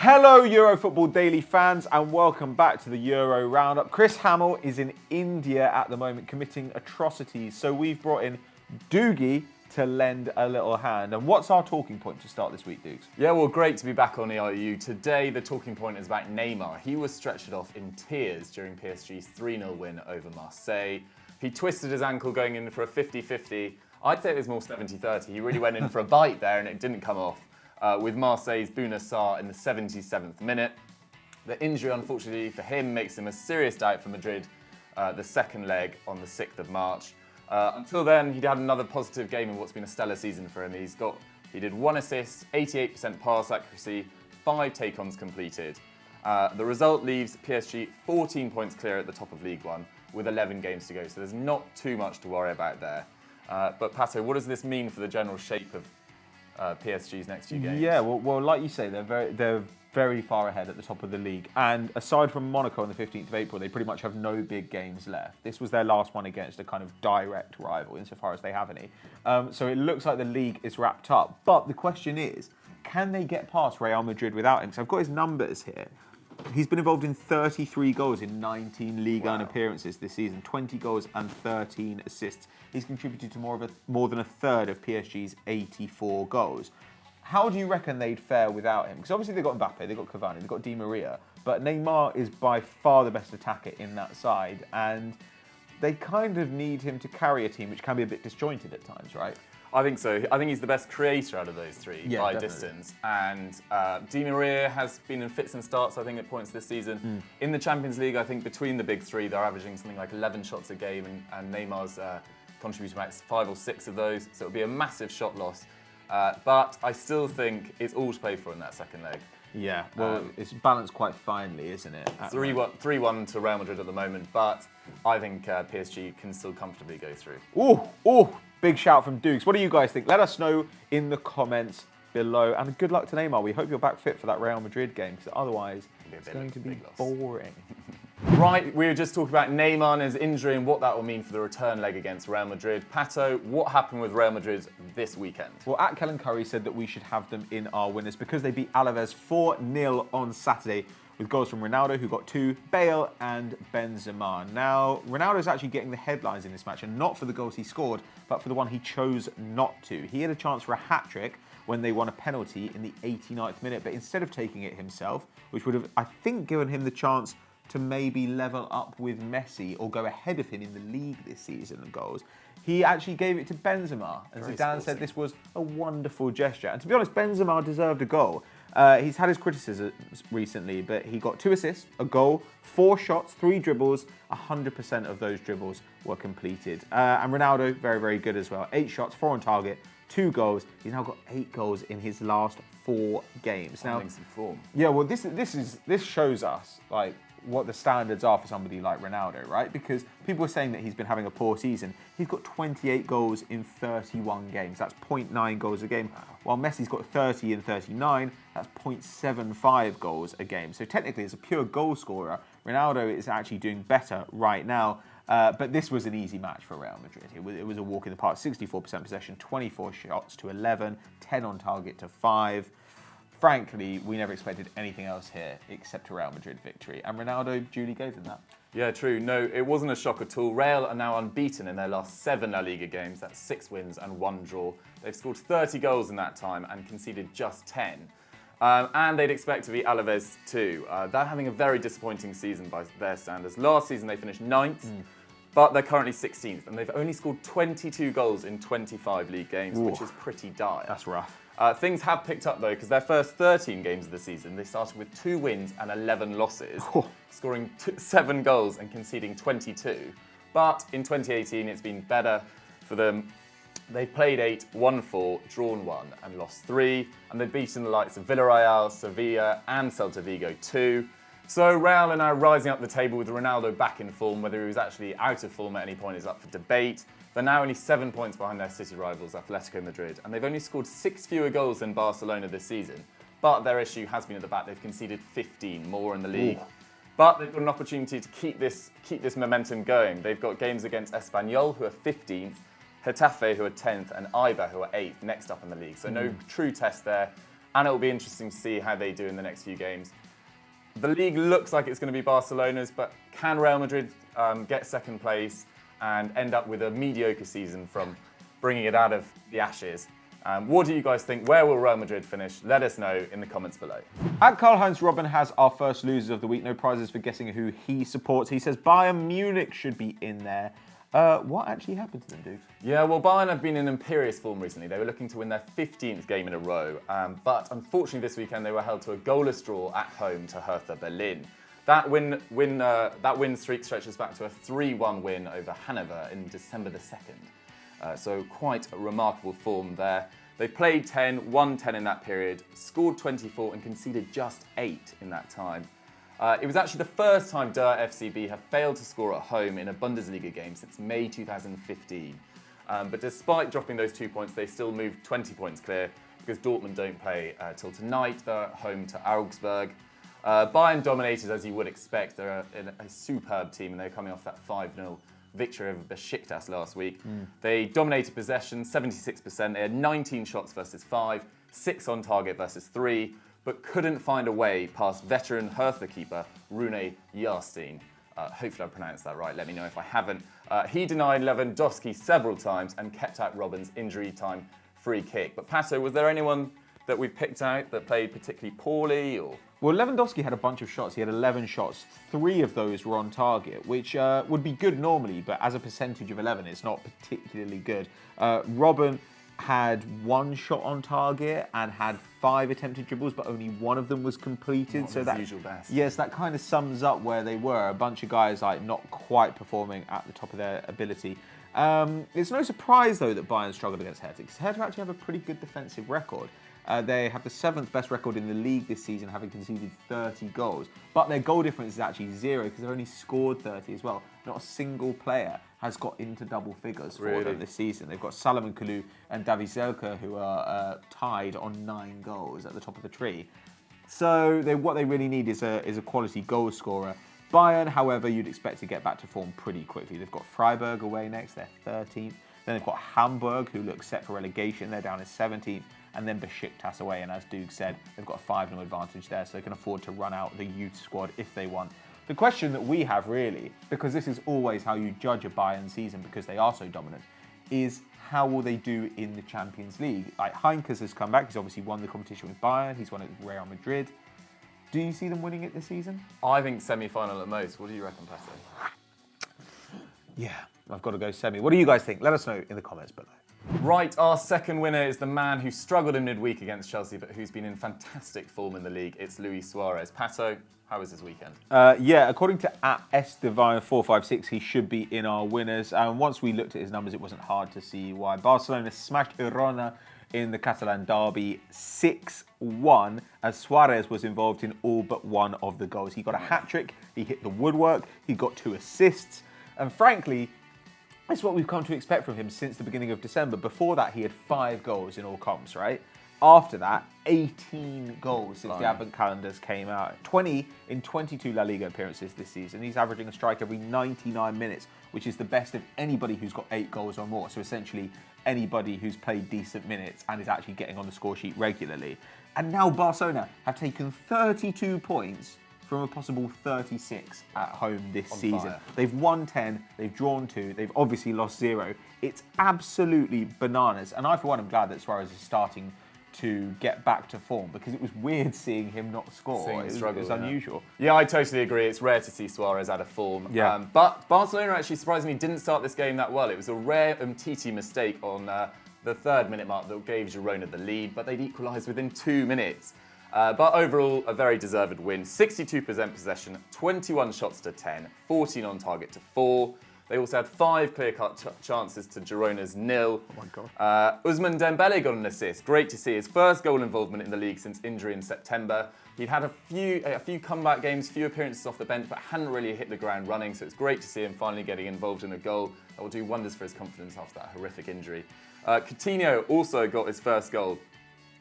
Hello Euro Football Daily fans and welcome back to the Euro Roundup. Chris Hamill is in India at the moment committing atrocities, so we've brought in Doogie to lend a little hand. And what's our talking point to start this week, Dukes? Yeah, well, great to be back on EIU. Today, the talking point is about Neymar. He was stretchered off in tears during PSG's 3-0 win over Marseille. He twisted his ankle going in for a 50-50. I'd say it was more 70-30. He really went in for a bite there and it didn't come off. With Marseille's Bouna Sarr in the 77th minute. The injury, unfortunately for him, makes him a serious doubt for Madrid, the second leg on the 6th of March. Until then, he'd had another positive game in what's been a stellar season for him. He did 1 assist, 88% pass accuracy, 5 take-ons completed. The result leaves PSG 14 points clear at the top of League One with 11 games to go, so there's not too much to worry about there. But Pato, what does this mean for the general shape of PSG's next few games? Yeah, well, like you say, they're very far ahead at the top of the league. And aside from Monaco on the 15th of April, they pretty much have no big games left. This was their last one against a kind of direct rival, insofar as they have any. So it looks like the league is wrapped up. But the question is, can they get past Real Madrid without him? So I've got his numbers here. He's been involved in 33 goals in 19 Ligue 1 appearances this season, 20 goals and 13 assists. He's contributed to more than a third of PSG's 84 goals. How do you reckon they'd fare without him? Because obviously they've got Mbappe, they've got Cavani, they've got Di Maria, but Neymar is by far the best attacker in that side, and they kind of need him to carry a team which can be a bit disjointed at times, right? I think so. I think he's the best creator out of those three by definitely. distance. And Di Maria has been in fits and starts, I think, at points this season. In the Champions League, I think between the big three, they're averaging something like 11 shots a game, and Neymar's contributing about 5 or 6 of those. So it'll be a massive shot loss. But I still think it's all to play for in that second leg. Yeah, well, it's balanced quite finely, isn't it? 3-1 to Real Madrid at the moment, but I think PSG can still comfortably go through. Ooh, big shout from Dukes. What do you guys think? Let us know in the comments below. And good luck to Neymar. We hope you're back fit for that Real Madrid game, because otherwise it's going to be boring. Right, we were just talking about Neymar and his injury and what that will mean for the return leg against Real Madrid. Pato, what happened with Real Madrid this weekend? Well, Kellen Curry said that we should have them in our winners because they beat Alaves 4-0 on Saturday with goals from Ronaldo, who got 2, Bale and Benzema. Now, Ronaldo's actually getting the headlines in this match, and not for the goals he scored, but for the one he chose not to. He had a chance for a hat-trick when they won a penalty in the 89th minute, but instead of taking it himself, which would have, I think, given him the chance to maybe level up with Messi or go ahead of him in the league this season in goals, he actually gave it to Benzema. And Zidane said this was a wonderful gesture. And to be honest, Benzema deserved a goal. He's had his criticisms recently, but he got 2 assists, a goal, 4 shots, 3 dribbles. 100% of those dribbles were completed. And Ronaldo, very, very good as well. 8 shots, 4 on target, 2 goals. He's now got 8 goals in his last 4 games. Now, some form. Yeah, well, this shows us like what the standards are for somebody like Ronaldo, right? Because people are saying that he's been having a poor season. He's got 28 goals in 31 games. That's 0.9 goals a game. While Messi's got 30 in 39, that's 0.75 goals a game. So technically, as a pure goal scorer, Ronaldo is actually doing better right now. But this was an easy match for Real Madrid. It was a walk in the park. 64% possession, 24 shots to 11, 10 on target to 5. Frankly, we never expected anything else here except a Real Madrid victory. And Ronaldo duly gave them that. Yeah, true. No, it wasn't a shock at all. Real are now unbeaten in their last 7 La Liga games. That's 6 wins and 1 draw. They've scored 30 goals in that time and conceded just 10. And they'd expect to beat Alaves too. They're having a very disappointing season by their standards. Last season they finished 9th, but they're currently 16th. And they've only scored 22 goals in 25 league games, which is pretty dire. That's rough. Things have picked up though, because their first 13 games of the season, they started with 2 wins and 11 losses, scoring 7 goals and conceding 22. But in 2018, it's been better for them. They've played 8, won 4, drawn 1, and lost 3. And they've beaten the likes of Villarreal, Sevilla, and Celta Vigo too. So Real are now rising up the table with Ronaldo back in form. Whether he was actually out of form at any point is up for debate. They're now only 7 points behind their city rivals, Atletico Madrid, and they've only scored 6 fewer goals than Barcelona this season. But their issue has been at the back. They've conceded 15 more in the league. But they've got an opportunity to keep this momentum going. They've got games against Espanyol, who are 15th, Getafe, who are 10th, and Eibar, who are 8th, next up in the league. So no true test there. and it will be interesting to see how they do in the next few games. The league looks like it's going to be Barcelona's, but can Real Madrid get second place and end up with a mediocre season from bringing it out of the ashes? What do you guys think? Where will Real Madrid finish? Let us know in the comments below. At Karl-Heinz Robin has our first losers of the week. No prizes for guessing who he supports. He says Bayern Munich should be in there. What actually happened to them, dude? Yeah, well, Bayern have been in imperious form recently. They were looking to win their 15th game in a row, but unfortunately this weekend they were held to a goalless draw at home to Hertha Berlin. That win streak stretches back to a 3-1 win over Hanover in December the 2nd. So quite a remarkable form there. They've played 10, won 10 in that period, scored 24 and conceded just 8 in that time. It was actually the first time Der FCB have failed to score at home in a Bundesliga game since May 2015. But despite dropping those 2 points, they still moved 20 points clear because Dortmund don't play till tonight. They're at home to Augsburg. Bayern dominated as you would expect. They're a superb team and they're coming off that 5-0 victory over Besiktas last week. They dominated possession, 76%. They had 19 shots versus 5, 6 on target versus 3, but couldn't find a way past veteran Hertha keeper Rune Jarstein. Hopefully I pronounced that right, let me know if I haven't. He denied Lewandowski several times and kept out Robben's injury time free kick. But Pato, was there anyone that we've picked out that played particularly poorly? Or? Well, Lewandowski had a bunch of shots. He had 11 shots. 3 of those were on target, which would be good normally, but as a percentage of 11, it's not particularly good. Robben had 1 shot on target and had 5 attempted dribbles, but only 1 of them was completed. Not so his that usual best. Yes, that kind of sums up where they were. A bunch of guys like not quite performing at the top of their ability. It's no surprise though that Bayern struggled against Hertha, because Hertha actually have a pretty good defensive record. They have the 7th best record in the league this season, having conceded 30 goals. But their goal difference is actually 0 because they've only scored 30 as well. Not a single player has got into double figures for them this season. They've got Salomon Kalou and Davy Selke, who are tied on 9 goals at the top of the tree. So what they really need is a quality goal scorer. Bayern, however, you'd expect to get back to form pretty quickly. They've got Freiburg away next, they're 13th. Then they've got Hamburg, who look set for relegation. They're down in 17th. And then Besiktas away. And as Duke said, they've got a 5-0 advantage there, so they can afford to run out the youth squad if they want. The question that we have really, because this is always how you judge a Bayern season because they are so dominant, is how will they do in the Champions League? Like Heinkes has come back. He's obviously won the competition with Bayern. He's won it with Real Madrid. Do you see them winning it this season? I think semi-final at most. What do you reckon, Pato? Yeah, I've got to go semi. What do you guys think? Let us know in the comments below. Right, our second winner is the man who struggled in midweek against Chelsea, but who's been in fantastic form in the league. It's Luis Suárez. Pato, how was his weekend? Yeah, according to @SDivine456, he should be in our winners. And once we looked at his numbers, it wasn't hard to see why. Barcelona smashed Girona in the Catalan derby 6-1, as Suárez was involved in all but 1 of the goals. He got a hat-trick, he hit the woodwork, he got 2 assists, and frankly, that's what we've come to expect from him since the beginning of December. Before that, he had 5 goals in all comps, right? After that, 18 goals since the advent calendars came out. 20 in 22 La Liga appearances this season. He's averaging a strike every 99 minutes, which is the best of anybody who's got 8 goals or more. So essentially, anybody who's played decent minutes and is actually getting on the score sheet regularly. And now Barcelona have taken 32 points from a possible 36 at home this season. Fire. They've won 10, they've drawn 2, they've obviously lost 0. It's absolutely bananas. And I, for one, am glad that Suárez is starting to get back to form because it was weird seeing him not score. It was unusual. Yeah, I totally agree. It's rare to see Suárez out of form. Yeah. But Barcelona actually surprisingly didn't start this game that well. It was a rare Umtiti mistake on the 3rd minute mark that gave Girona the lead, but they'd equalised within 2 minutes. But overall, a very deserved win. 62% possession, 21 shots to 10, 14 on target to 4. They also had 5 clear-cut chances to Girona's 0. Oh my God. Ousmane Dembele got an assist. Great to see his first goal involvement in the league since injury in September. He'd had a few comeback games, few appearances off the bench, but hadn't really hit the ground running. So it's great to see him finally getting involved in a goal that will do wonders for his confidence after that horrific injury. Coutinho also got his first goal.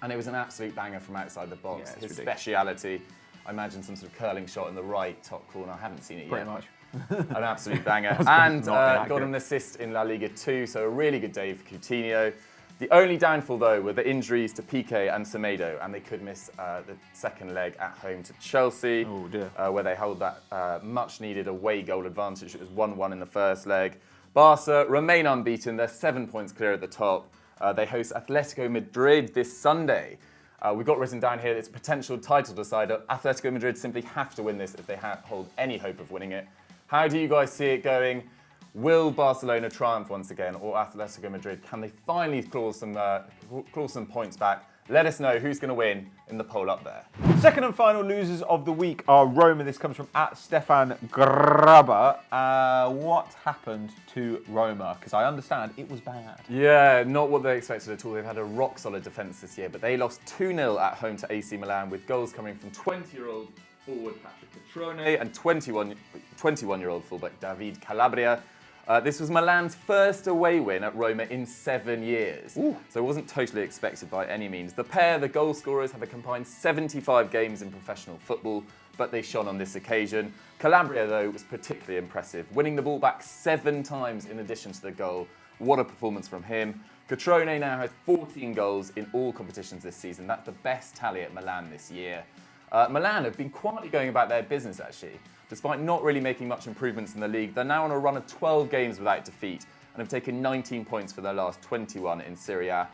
And it was an absolute banger from outside the box. Yeah, his speciality, I imagine some sort of curling shot in the right top corner. I haven't seen it Pretty yet. much. An absolute banger. And not inaccurate. got an assist in La Liga 2, so a really good day for Coutinho. The only downfall, though, were the injuries to Piqué and Semedo, and they could miss the second leg at home to Chelsea, Oh, dear. where they held that much-needed away goal advantage. It was 1-1 in the first leg. Barca remain unbeaten. They're 7 points clear at the top. They host Atletico Madrid this Sunday. We've got written down here it's a potential title decider. Atletico Madrid simply have to win this if they hold any hope of winning it. How do you guys see it going? Will Barcelona triumph once again, or Atletico Madrid? Can they finally claw some points back? Let us know who's going to win in the poll up there. Second and final losers of the week are Roma. This comes from @Stefan Grabber. What happened to Roma? Because I understand it was bad. Yeah, not what they expected at all. They've had a rock-solid defence this year, but they lost 2-0 at home to AC Milan with goals coming from 20-year-old forward Patrick Cutrone and 21-year-old fullback David Calabria. This was Milan's first away win at Roma in 7 years. Ooh. So it wasn't totally expected by any means. The pair, the goal scorers, have a combined 75 games in professional football, but they shone on this occasion. Calabria, though, was particularly impressive, winning the ball back 7 times in addition to the goal. What a performance from him. Cutrone now has 14 goals in all competitions this season. That's the best tally at Milan this year. Milan have been quietly going about their business, actually. Despite not really making much improvements in the league, they're now on a run of 12 games without defeat and have taken 19 points for their last 21 in Serie A.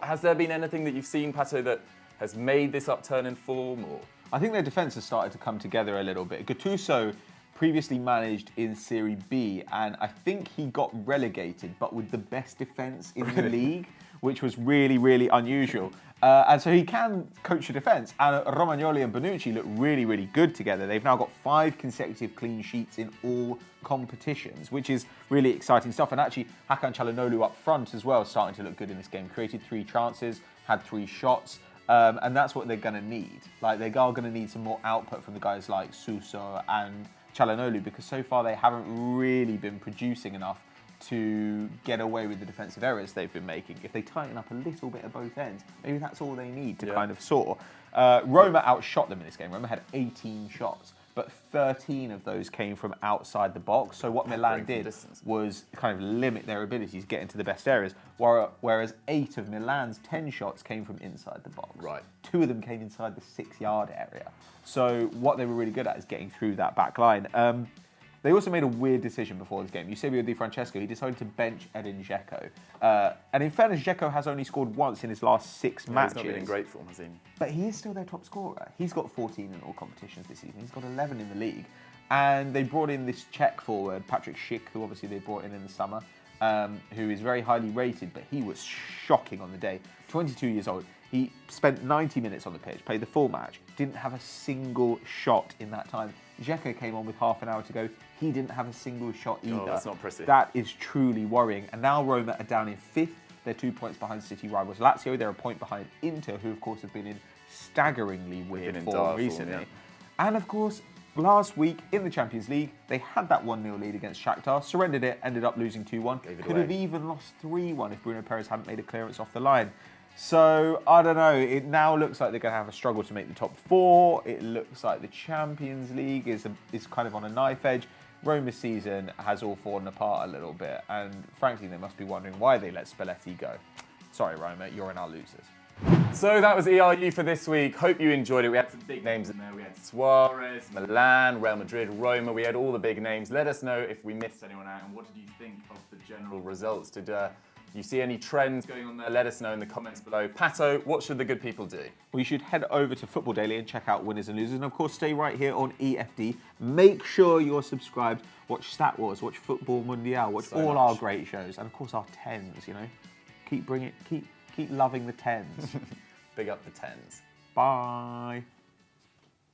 Has there been anything that you've seen, Pato, that has made this upturn in form? Or? I think their defence has started to come together a little bit. Gattuso previously managed in Serie B, and I think he got relegated, but with the best defence in the league, which was really, really unusual. And so he can coach a defence. And Romagnoli and Bonucci look really, really good together. They've now got 5 consecutive clean sheets in all competitions, which is really exciting stuff. And actually, Hakan Çalhanoğlu up front as well, starting to look good in this game. Created 3 chances, had 3 shots. And that's what they're going to need. Like, they are going to need some more output from the guys like Suso and Çalhanoğlu, because so far they haven't really been producing enough to get away with the defensive errors they've been making. If they tighten up a little bit at both ends, maybe that's all they need to kind of soar. Roma outshot them in this game. Roma had 18 shots, but 13 of those came from outside the box. So what Milan did was kind of limit their abilities to get into the best areas, whereas 8 of Milan's 10 shots came from inside the box. Right. 2 of them came inside the 6-yard area. So what they were really good at is getting through that back line. They also made a weird decision before this game. Eusebio Di Francesco, he decided to bench Edin Dzeko. And in fairness, Dzeko has only scored once in his last 6 matches. He's not been in great form, has he? But he is still their top scorer. He's got 14 in all competitions this season. He's got 11 in the league. And they brought in this Czech forward, Patrick Schick, who obviously they brought in the summer, who is very highly rated, but he was shocking on the day. 22 years old. He spent 90 minutes on the pitch, played the full match, didn't have a single shot in that time. Dzeko came on with half an hour to go. He didn't have a single shot either. Oh, that's not pretty. That is truly worrying. And now Roma are down in 5th. They're 2 points behind City rivals Lazio. They're a point behind Inter, who of course have been in staggeringly weird form recently. And of course, last week in the Champions League, they had that 1-0 lead against Shakhtar, surrendered it, ended up losing 2-1. Could have even lost 3-1 if Bruno Perez hadn't made a clearance off the line. So, I don't know, it now looks like they're going to have a struggle to make the top 4. It looks like the Champions League is kind of on a knife edge. Roma's season has all fallen apart a little bit, and frankly, they must be wondering why they let Spalletti go. Sorry, Roma, you're in our losers. So that was ERU for this week. Hope you enjoyed it. We had some big names in there. We had Suárez, Milan, Real Madrid, Roma. We had all the big names. Let us know if we missed anyone out, and what did you think of the general results? Did you see any trends going on there? Let us know in the comments below. Pato, what should the good people do? Well, you should head over to Football Daily and check out winners and losers. And of course, stay right here on EFD. Make sure you're subscribed. Watch Stat Wars, watch Football Mundial, watch all our great shows. And of course, our 10s, you know. Keep loving the 10s. Big up the 10s. Bye.